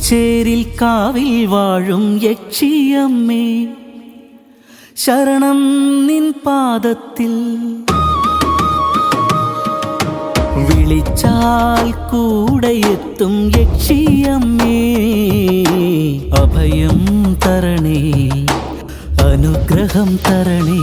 പുത്തൂച്ചേരിൽ കാവിൽ വാഴും യക്ഷിയമ്മേ, ശരണം നിൻ പാദത്തിൽ. വിളിച്ചാൽ കൂടെയെത്തും യക്ഷിയമ്മേ, അഭയം തരണേ, അനുഗ്രഹം തരണേ.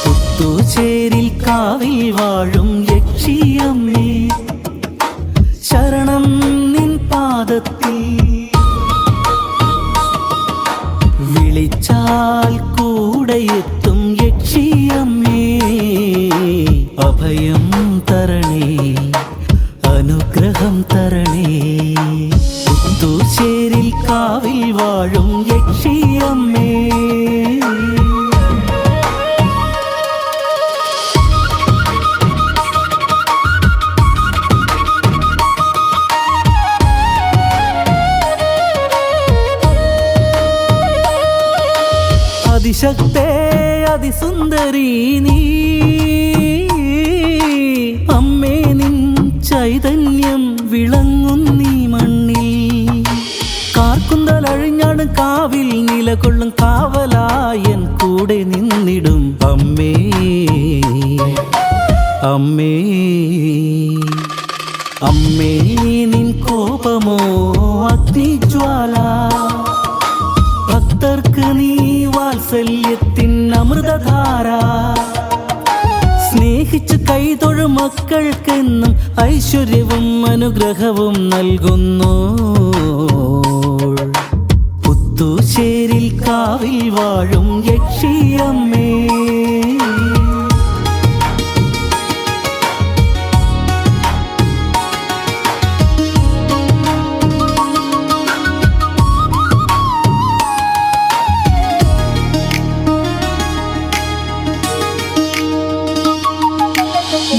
പുത്തൂച്ചേരിൽ കാവിൽ വാഴും യക്ഷിയമ്മേ, ശരണം നിൻ പാദത്തിൽ. വിളിച്ചാൽ കൂടെയെത്തും യക്ഷിയമ്മേ, അഭയം തരണേ, അനുഗ്രഹം തരണേ. പുത്തൂച്ചേരിൽ കാവിൽ വാഴും യക്ഷിയമ്മേ. അതിശക്തേ അതിസുന്ദരി നീ, അമ്മേ നിൻ ചൈതന്യം വിളങ്ങുന്നീ മണ്ണിൽ. കാർക്കുന്തലഴിഞ്ഞാണ് കാവിൽ നിലകൊള്ളും കാവലായൻ കൂടെ നിന്നിടും അമ്മേ, അമ്മേ. അമ്മേ നിൻ കോപമോ അഗ്നിജ്വാല, ഭക്തർക്ക് നീ വാത്സല്യത്തിൻ അമൃതധാര. സ്നേഹിച്ച് കൈതൊഴും മക്കൾക്കെന്നും ഐശ്വര്യവും അനുഗ്രഹവും നൽകുന്നു. പുത്തൂച്ചേരിൽ കാവിൽ വാഴും യക്ഷിയമ്മേ.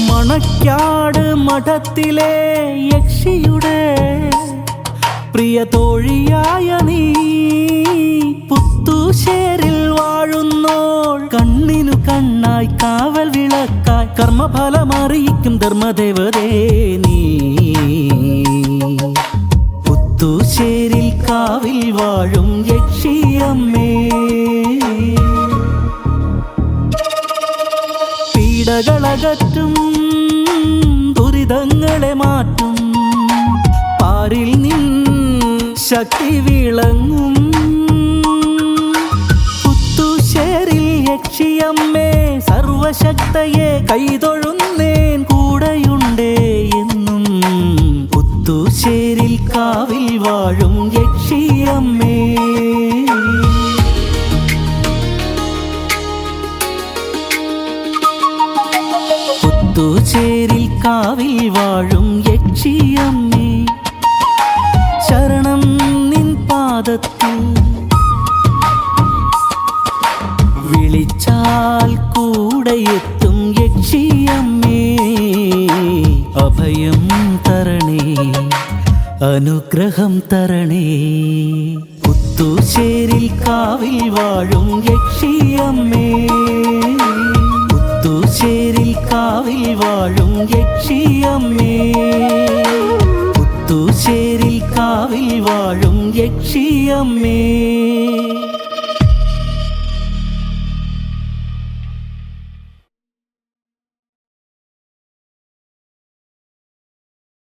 മണക്കാട് മഠത്തിലെ യക്ഷിയുടെ പ്രിയ തോഴിയായ നീ, പുത്തൂച്ചേരിൽ വാഴുന്നോൾ കണ്ണിനു കണ്ണായി കാവൽ വിളക്കായി കർമ്മഫലമറിയിക്കും ധർമ്മദേവതേ നീ. പുത്തൂച്ചേരിൽ കാവിൽ വാഴും യക്ഷിയമ്മേ. പീഡകളകറ്റും ദുരിതങ്ങളെ മാറ്റും പാരിൽ നിൻ ശക്തി വിളങ്ങും. പുത്തൂച്ചേരിൽ യക്ഷിയമ്മേ, സർവശക്തയെ കൈതൊഴുന്നേൻ കൂടെയുണ്ടേ എന്നും. പുത്തൂച്ചേരിൽ കാവിൽ വാഴും യക്ഷിയമ്മേ. പുത്തൂച്ചേരിൽ കാവിൽ വാഴും യക്ഷിയമ്മേ, ശരണം നിൻ പാദത്തിൽ. വിളിച്ചാൽ കൂടെയെത്തും യക്ഷിയമ്മേ, അഭയം തരണേ, അനുഗ്രഹം തരണേ. പുത്തൂച്ചേരിൽ കാവിൽ വാഴും യക്ഷിയമ്മേ, പുത്തൂച്ചേരിൽ കാവിൽ വാഴും യക്ഷിയമ്മേ. പുത്തൂച്ചേരിൽ കാവിൽ വാഴും യക്ഷിയമ്മേ.